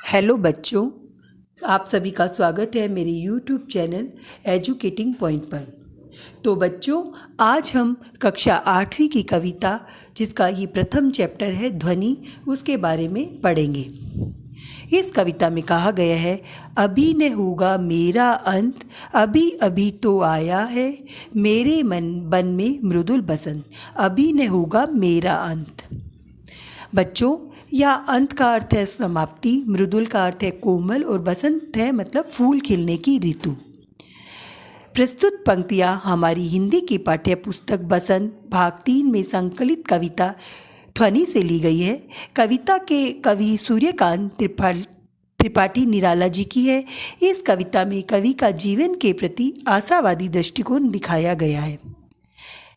Hello बच्चों, आप सभी का स्वागत है मेरे यूट्यूब चैनल एजुकेटिंग पॉइंट पर। तो बच्चों, आज हम कक्षा 8वीं की कविता, जिसका ये प्रथम चैप्टर है ध्वनि, उसके बारे में पढ़ेंगे। इस कविता में कहा गया है, अभी न होगा मेरा अंत, अभी अभी तो आया है मेरे बन में मृदुल बसंत, अभी न होगा मेरा अंत। बच्चों, यह अंत का अर्थ है समाप्ति, मृदुल का अर्थ है कोमल और बसंत है मतलब फूल खिलने की ऋतु। प्रस्तुत पंक्तियाँ हमारी हिंदी की पाठ्य पुस्तक बसंत भाग 3 में संकलित कविता ध्वनि से ली गई है। कविता के कवि सूर्यकांत त्रिपाठी निराला जी की है। इस कविता में कवि का जीवन के प्रति आशावादी दृष्टिकोण दिखाया गया है।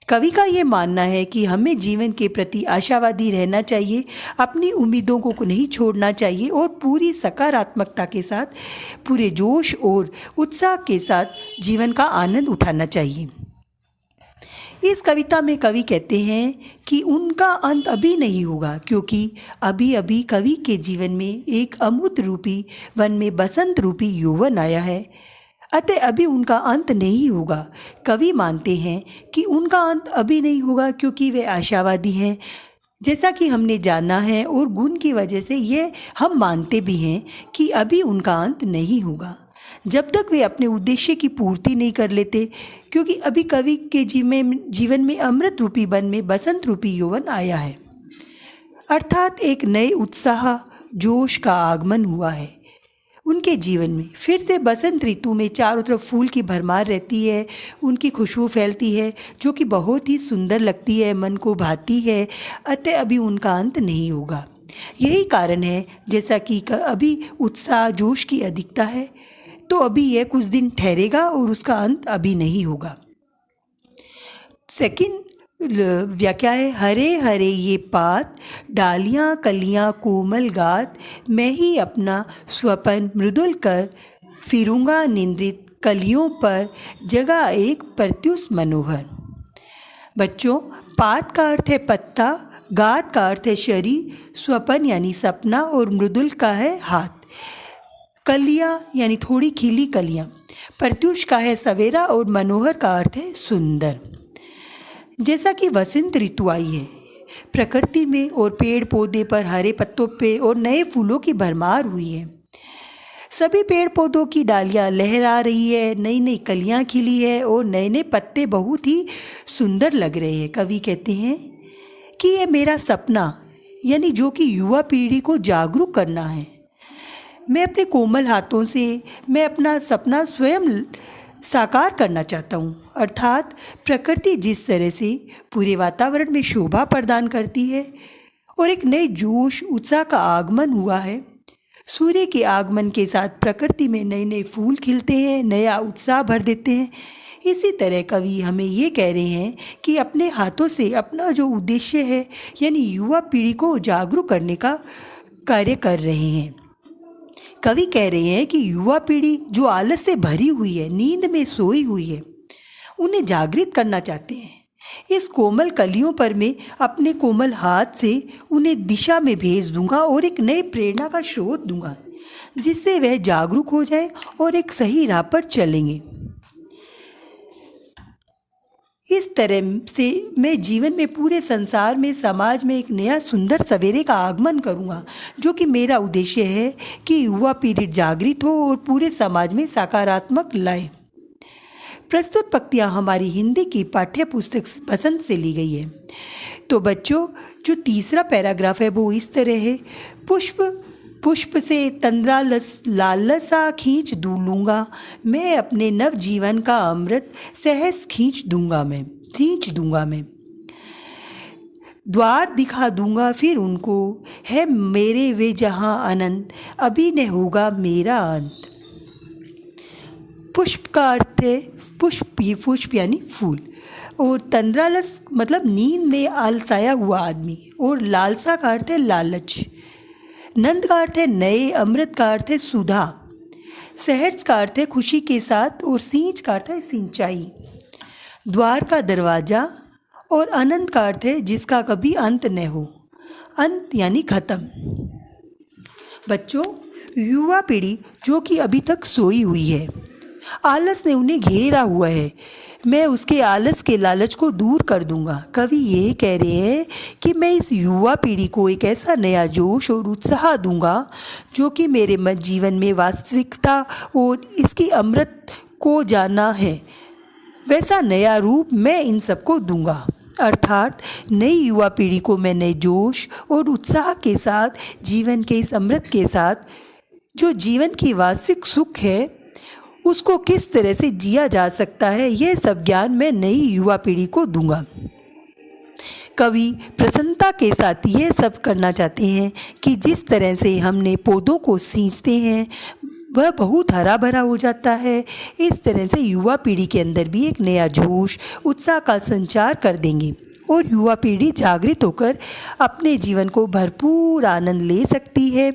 कवि का ये मानना है कि हमें जीवन के प्रति आशावादी रहना चाहिए, अपनी उम्मीदों को नहीं छोड़ना चाहिए और पूरी सकारात्मकता के साथ, पूरे जोश और उत्साह के साथ जीवन का आनंद उठाना चाहिए। इस कविता में कवि कहते हैं कि उनका अंत अभी नहीं होगा, क्योंकि अभी अभी कवि के जीवन में एक अमृत रूपी वन में बसंत रूपी यौवन आया है, अतः अभी उनका अंत नहीं होगा। कवि मानते हैं कि उनका अंत अभी नहीं होगा क्योंकि वे आशावादी हैं, जैसा कि हमने जाना है, और गुण की वजह से ये हम मानते भी हैं कि अभी उनका अंत नहीं होगा जब तक वे अपने उद्देश्य की पूर्ति नहीं कर लेते, क्योंकि अभी कवि के जीवन में अमृत रूपी वन में बसंत रूपी यौवन आया है, अर्थात एक नए उत्साह जोश का आगमन हुआ है उनके जीवन में। फिर से बसंत ऋतु में चारों तरफ फूल की भरमार रहती है, उनकी खुशबू फैलती है जो कि बहुत ही सुंदर लगती है, मन को भाती है, अतः अभी उनका अंत नहीं होगा। यही कारण है, जैसा कि अभी उत्साह जोश की अधिकता है, तो अभी यह कुछ दिन ठहरेगा और उसका अंत अभी नहीं होगा। सेकंड व्याख्या है, हरे हरे ये पात, डालियाँ कलियाँ कोमल गात, मैं ही अपना स्वपन मृदुल कर फिरूंगा निंद्रित कलियों पर, जगह एक प्रत्युष मनोहर। बच्चों, पात का अर्थ है पत्ता, गात का अर्थ है शरीर, स्वपन यानी सपना और मृदुल का है हाथ, कलियाँ यानी थोड़ी खिली कलियाँ, प्रत्युष का है सवेरा और मनोहर का अर्थ है सुंदर। जैसा कि वसंत ऋतु आई है, प्रकृति में और पेड़ पौधे पर हरे पत्तों पे और नए फूलों की भरमार हुई है। सभी पेड़ पौधों की डालियाँ लहरा रही है, नई नई कलियाँ खिली है और नए नए पत्ते बहुत ही सुंदर लग रहे हैं। कवि कहते हैं कि ये मेरा सपना, यानी जो कि युवा पीढ़ी को जागरूक करना है। मैं अपने कोमल हाथों से मैं अपना सपना स्वयं साकार करना चाहता हूँ, अर्थात प्रकृति जिस तरह से पूरे वातावरण में शोभा प्रदान करती है और एक नए जोश उत्साह का आगमन हुआ है, सूर्य के आगमन के साथ प्रकृति में नए नए फूल खिलते हैं, नया उत्साह भर देते हैं। इसी तरह कवि हमें ये कह रहे हैं कि अपने हाथों से अपना जो उद्देश्य है, यानी युवा पीढ़ी को जागरूक करने का कार्य कर रहे हैं। कवि कह रहे हैं कि युवा पीढ़ी जो आलस से भरी हुई है, नींद में सोई हुई है, उन्हें जागृत करना चाहते हैं। इस कोमल कलियों पर मैं अपने कोमल हाथ से उन्हें दिशा में भेज दूंगा और एक नई प्रेरणा का स्रोत दूंगा, जिससे वह जागरूक हो जाए और एक सही राह पर चलेंगे। इस तरह से मैं जीवन में, पूरे संसार में, समाज में एक नया सुंदर सवेरे का आगमन करूंगा, जो कि मेरा उद्देश्य है कि युवा पीढ़ी जागृत हो और पूरे समाज में सकारात्मक लाए। प्रस्तुत पंक्तियाँ हमारी हिंदी की पाठ्य पुस्तक बसंत से ली गई है। तो बच्चों, जो तीसरा पैराग्राफ है वो इस तरह है, पुष्प से तंद्रा लालसा खींच लूँगा, मैं अपने नव जीवन का अमृत सहज खींच दूंगा मैं, द्वार दिखा दूंगा फिर उनको, है मेरे वे जहाँ अनंत, अभी न होगा मेरा अंत। पुष्प का अर्थ है पुष्प यानी फूल, और तंद्रालस मतलब नींद में आलसाया हुआ आदमी, और लालसा का अर्थ है लालच, नंद का अर्थ है नए, अमृत का अर्थ है सुधा, सहर्ष का अर्थ है खुशी के साथ, और सींच का अर्थ है सिंचाई, द्वार का दरवाज़ा, और अनंत का अर्थ है जिसका कभी अंत न हो, अंत यानी खत्म। बच्चों, युवा पीढ़ी जो कि अभी तक सोई हुई है। आलस ने उन्हें घेरा हुआ है। मैं उसके आलस के लालच को दूर कर दूंगा। कवि ये कह रहे हैं कि मैं इस युवा पीढ़ी को एक ऐसा नया जोश और उत्साह दूंगा जो कि मेरे जीवन में वास्तविकता और इसकी अमृत को जाना है, वैसा नया रूप मैं इन सबको दूंगा। अर्थात नई युवा पीढ़ी को मैं नए जोश और उत्साह के साथ, जीवन के इस अमृत के साथ, जो जीवन की वास्तविक सुख है उसको किस तरह से जिया जा सकता है, यह सब ज्ञान मैं नई युवा पीढ़ी को दूंगा। कवि प्रसन्नता के साथ ये सब करना चाहते हैं कि जिस तरह से हमने पौधों को सींचते हैं वह बहुत हरा भरा हो जाता है, इस तरह से युवा पीढ़ी के अंदर भी एक नया जोश, उत्साह का संचार कर देंगे और युवा पीढ़ी जागृत होकर अपने जीवन को भरपूर आनंद ले सकती है।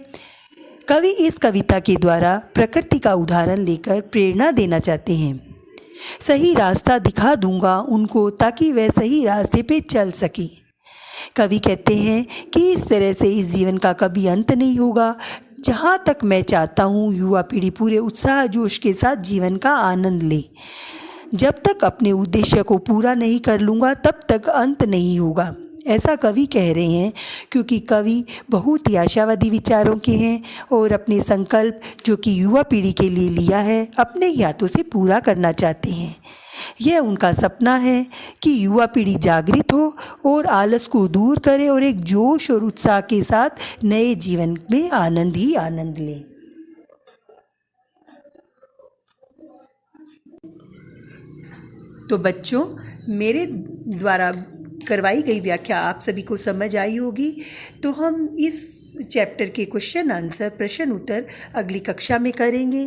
कवि इस कविता के द्वारा प्रकृति का उदाहरण लेकर प्रेरणा देना चाहते हैं। सही रास्ता दिखा दूंगा उनको ताकि वह सही रास्ते पे चल सके। कवि कहते हैं कि इस तरह से इस जीवन का कभी अंत नहीं होगा। जहाँ तक मैं चाहता हूँ युवा पीढ़ी पूरे उत्साह जोश के साथ जीवन का आनंद ले। जब तक अपने उद्देश्य को पूरा नहीं कर लूँगा तब तक अंत नहीं होगा, ऐसा कवि कह रहे हैं। क्योंकि कवि बहुत ही आशावादी विचारों के हैं और अपने संकल्प जो कि युवा पीढ़ी के लिए लिया है अपने ही हाथों से पूरा करना चाहते हैं। यह उनका सपना है कि युवा पीढ़ी जागृत हो और आलस को दूर करे और एक जोश और उत्साह के साथ नए जीवन में आनंद ही आनंद ले। तो बच्चों, मेरे द्वारा करवाई गई व्याख्या आप सभी को समझ आई होगी। तो हम इस चैप्टर के क्वेश्चन आंसर, प्रश्न उत्तर अगली कक्षा में करेंगे।